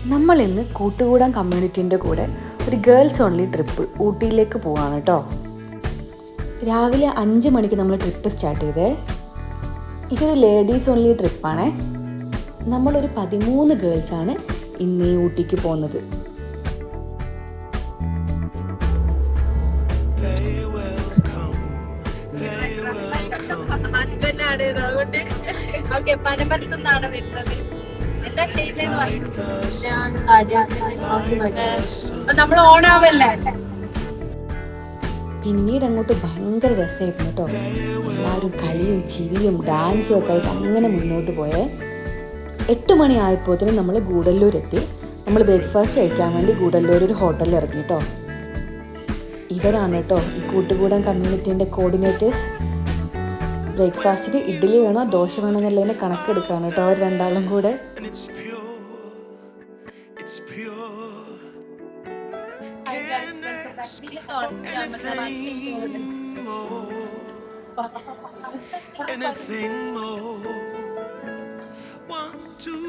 നമ്മൾ ഇന്ന് കൂട്ടുകൂടാൻ കമ്മ്യൂണിറ്റീൻ്റെ കൂടെ ഒരു ഗേൾസ് ഓൺലി ട്രിപ്പ് ഊട്ടിയിലേക്ക് പോവാണ് കേട്ടോ. രാവിലെ 5 മണിക്ക് നമ്മൾ ട്രിപ്പ് സ്റ്റാർട്ട് ചെയ്തേ. ഇതൊരു ലേഡീസ് ഓൺലി ട്രിപ്പാണേ. നമ്മളൊരു 13 ഗേൾസാണ് ഇന്ന് ഈ ഊട്ടിക്ക് പോകുന്നത്. പിന്നീട് അങ്ങോട്ട് ഭയങ്കര രസമായിരുന്നു കേട്ടോ. എല്ലാവരും കളിയും ചിരിയും ഡാൻസും ഒക്കെ ആയിട്ട് അങ്ങനെ മുന്നോട്ട് പോയേ. 8 മണി ആയപ്പോഴത്തേനും നമ്മൾ ഗൂഡല്ലൂർ എത്തി. നമ്മൾ ബ്രേക്ക്ഫാസ്റ്റ് കഴിക്കാൻ വേണ്ടി ഗൂഡല്ലൂർ ഒരു ഹോട്ടലിൽ ഇറങ്ങി കേട്ടോ. ഇവരാണ് കേട്ടോ ഈ കൂട്ടുകൂടാൻ കമ്മ്യൂണിറ്റീൻ്റെ കോർഡിനേറ്റേഴ്സ്. ബ്രേക്ക്ഫാസ്റ്റിന് ഇഡ്ഡലി വേണോ ദോശ വേണോ എന്നുള്ളതിനെ കണക്കെടുക്കുകയാണ് കേട്ടോ അവർ രണ്ടാളും കൂടെ.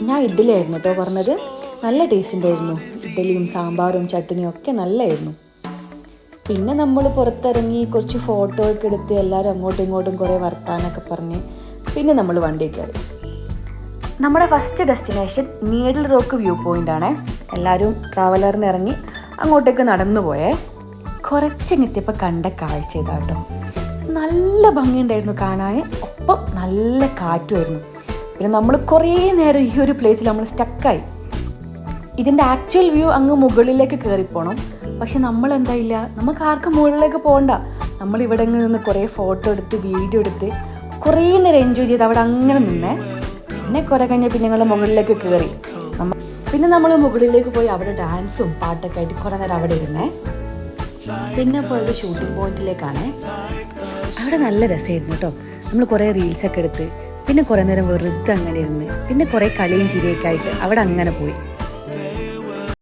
ഞാൻ ഇഡ്ഡലി ആയിരുന്നു കേട്ടോ പറഞ്ഞത്. നല്ല ടേസ്റ്റ് ഉണ്ടായിരുന്നു. ഇഡ്ഡലിയും സാമ്പാറും ചട്നിയും ഒക്കെ നല്ലതായിരുന്നു. പിന്നെ നമ്മൾ പുറത്തിറങ്ങി കുറച്ച് ഫോട്ടോ ഒക്കെ എടുത്ത് എല്ലാവരും അങ്ങോട്ടും ഇങ്ങോട്ടും കുറേ വർത്താനൊക്കെ പറഞ്ഞ് പിന്നെ നമ്മൾ വണ്ടി കയറി. നമ്മുടെ first destination needle rock view point ആണ്. എല്ലാവരും ട്രാവലറിന് ഇറങ്ങി അങ്ങോട്ടേക്ക് നടന്നു പോയേ. കുറച്ചെത്തിയപ്പോൾ കണ്ട കാഴ്ച ഇതാട്ടോ. നല്ല ഭംഗിയുണ്ടായിരുന്നു കാണാൻ, ഒപ്പം നല്ല കാറ്റുമായിരുന്നു. പിന്നെ നമ്മൾ കുറേ നേരം ഈ ഒരു പ്ലേസിൽ നമ്മൾ സ്റ്റക്കായി. ഇതിൻ്റെ ആക്ച്വൽ വ്യൂ അങ്ങ് മുകളിലേക്ക് കയറിപ്പോണം. പക്ഷെ നമ്മളെന്തായില്ല, നമുക്ക് ആർക്കും മുകളിലേക്ക് പോകണ്ട. നമ്മൾ ഇവിടെ നിന്ന് കുറേ ഫോട്ടോ എടുത്ത് വീഡിയോ എടുത്ത് കുറേ നേരം എൻജോയ് ചെയ്ത് അവിടെ അങ്ങനെ നിന്നേ. പിന്നെ കുറേ കഴിഞ്ഞാൽ പിന്നെ ഞങ്ങൾ മുകളിലേക്ക് കയറി. പിന്നെ നമ്മൾ മുകളിലേക്ക് പോയി അവിടെ ഡാൻസും പാട്ടൊക്കെ ആയിട്ട് കുറേ നേരം അവിടെ ഇരുന്നേ. പിന്നെ പോയത് ഷൂട്ടിംഗ് പോയിന്റിലേക്കാണേ. അവിടെ നല്ല രസമായിരുന്നു കേട്ടോ. നമ്മൾ കുറേ റീൽസൊക്കെ എടുത്ത് പിന്നെ കുറേ നേരം വെറുതെ അങ്ങനെ ഇരുന്ന് പിന്നെ കുറേ കളിയും ചിരിയൊക്കെ ആയിട്ട് അവിടെ അങ്ങനെ പോയി.